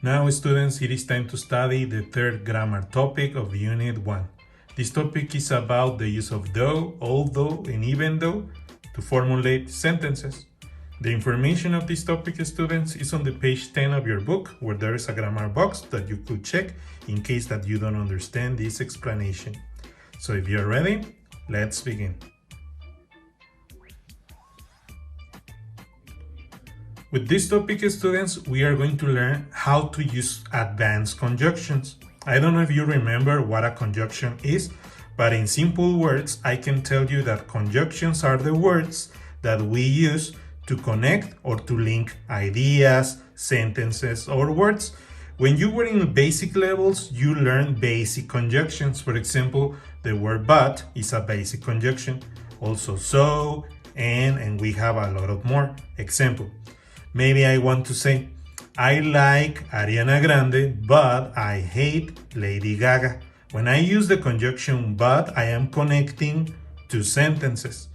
Now, students, it is time to study the third grammar topic of Unit 1. This topic is about the use of though, although, and even though to formulate sentences. The information of this topic, students, is on the page 10 of your book, where there is a grammar box that you could check in case that you don't understand this explanation. So if you're ready, let's begin. With this topic, students, we are going to learn how to use advanced conjunctions. I don't know if you remember what a conjunction is, but in simple words, I can tell you that conjunctions are the words that we use to connect or to link ideas, sentences, or words. When you were in basic levels, you learn basic conjunctions. For example, the word but is a basic conjunction. Also so, and we have a lot of more. Example. Maybe I want to say, I like Ariana Grande, but I hate Lady Gaga. When I use the conjunction but, I am connecting two sentences.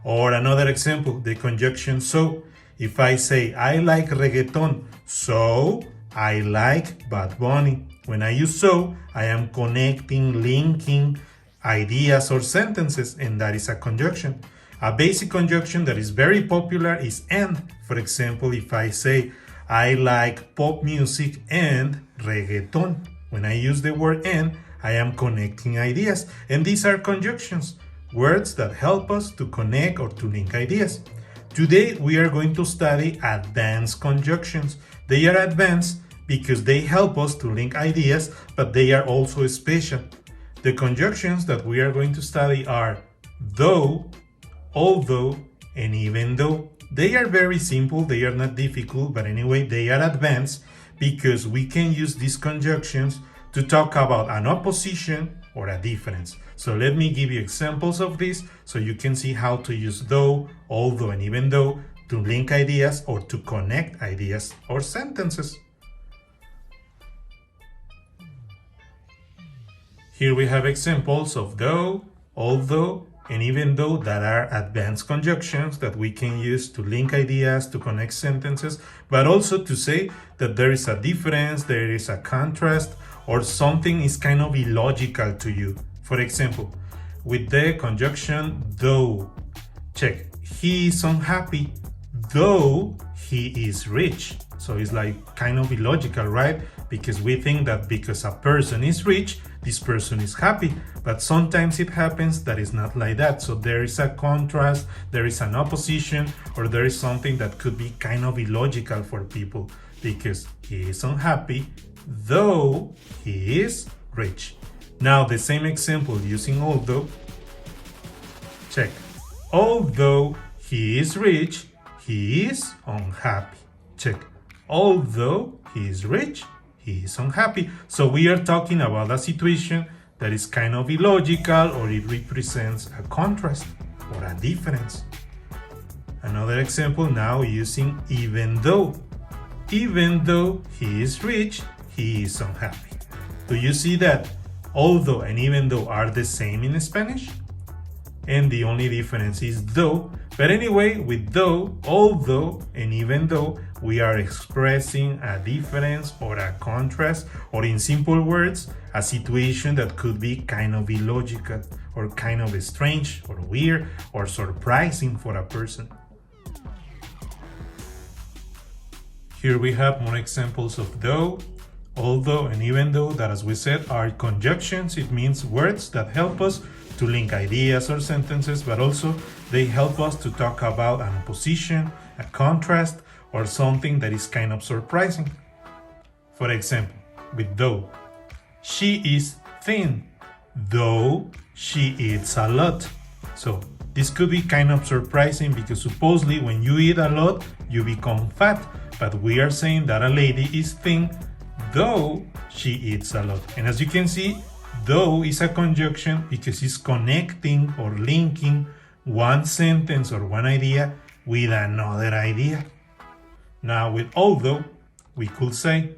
Or another example, the conjunction so. If I say, I like reggaeton, so I like Bad Bunny. When I use so, I am connecting, linking ideas or sentences, and that is a conjunction. A basic conjunction that is very popular is and. For example, if I say, I like pop music and reggaeton. When I use the word and, I am connecting ideas. And these are conjunctions, words that help us to connect or to link ideas. Today, we are going to study advanced conjunctions. They are advanced because they help us to link ideas, but they are also special. The conjunctions that we are going to study are though, although, and even though. They are very simple, they are not difficult, but anyway, they are advanced because we can use these conjunctions to talk about an opposition or a difference. So let me give you examples of this so you can see how to use though, although, and even though to link ideas or to connect ideas or sentences. Here we have examples of though, although, and even though that are advanced conjunctions that we can use to link ideas, to connect sentences, but also to say that there is a difference, there is a contrast, or something is kind of illogical to you. For example, with the conjunction though, check, he is unhappy, though he is rich. So it's like kind of illogical, right? Because we think that because a person is rich, this person is happy, but sometimes it happens that it's not like that. So there is a contrast, there is an opposition, or there is something that could be kind of illogical for people because he is unhappy, though he is rich. Now the same example using although, check, although he is rich, he is unhappy. Check, although he is rich, he is unhappy. So we are talking about a situation that is kind of illogical, or it represents a contrast or a difference. Another example now using even though. Even though he is rich, he is unhappy. Do you see that although and even though are the same in Spanish? And the only difference is though. But anyway, with though, although, and even though, we are expressing a difference or a contrast, or in simple words, a situation that could be kind of illogical, or kind of strange, or weird, or surprising for a person. Here we have more examples of though, although, and even though that, as we said, are conjunctions. It means words that help us to link ideas or sentences, but also they help us to talk about an opposition, a contrast, or something that is kind of surprising. For example, with though, she is thin, though she eats a lot. So this could be kind of surprising because supposedly when you eat a lot, you become fat, but we are saying that a lady is thin, though she eats a lot. And as you can see, though is a conjunction because it's connecting or linking one sentence or one idea with another idea. Now with although, we could say,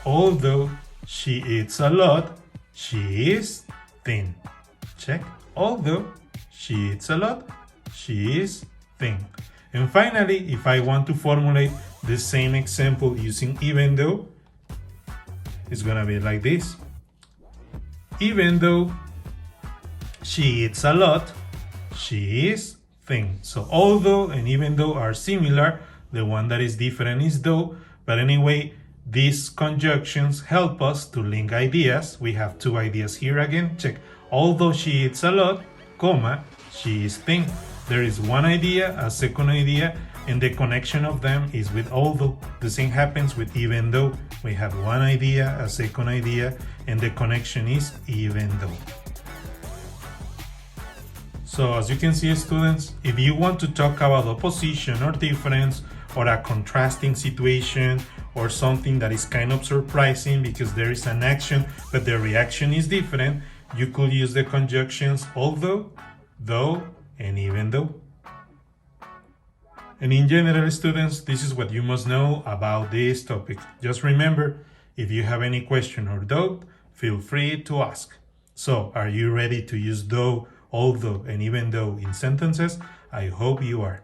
although she eats a lot, she is thin. Check. Although she eats a lot, she is thin. And finally, if I want to formulate the same example using even though, is gonna be like this. Even though she eats a lot, she is thin. So although and even though are similar, the one that is different is though. But anyway, these conjunctions help us to link ideas. We have two ideas here again. Check. Although she eats a lot, comma, she is thin. There is one idea, a second idea, and the connection of them is with although. The same happens with even though. We have one idea, a second idea, and the connection is even though. So as you can see, students, if you want to talk about opposition or difference or a contrasting situation or something that is kind of surprising because there is an action but the reaction is different, you could use the conjunctions although, though, and even though. And in general, students, this is what you must know about this topic. Just remember, if you have any question or doubt, feel free to ask. So, are you ready to use though, although, and even though in sentences? I hope you are.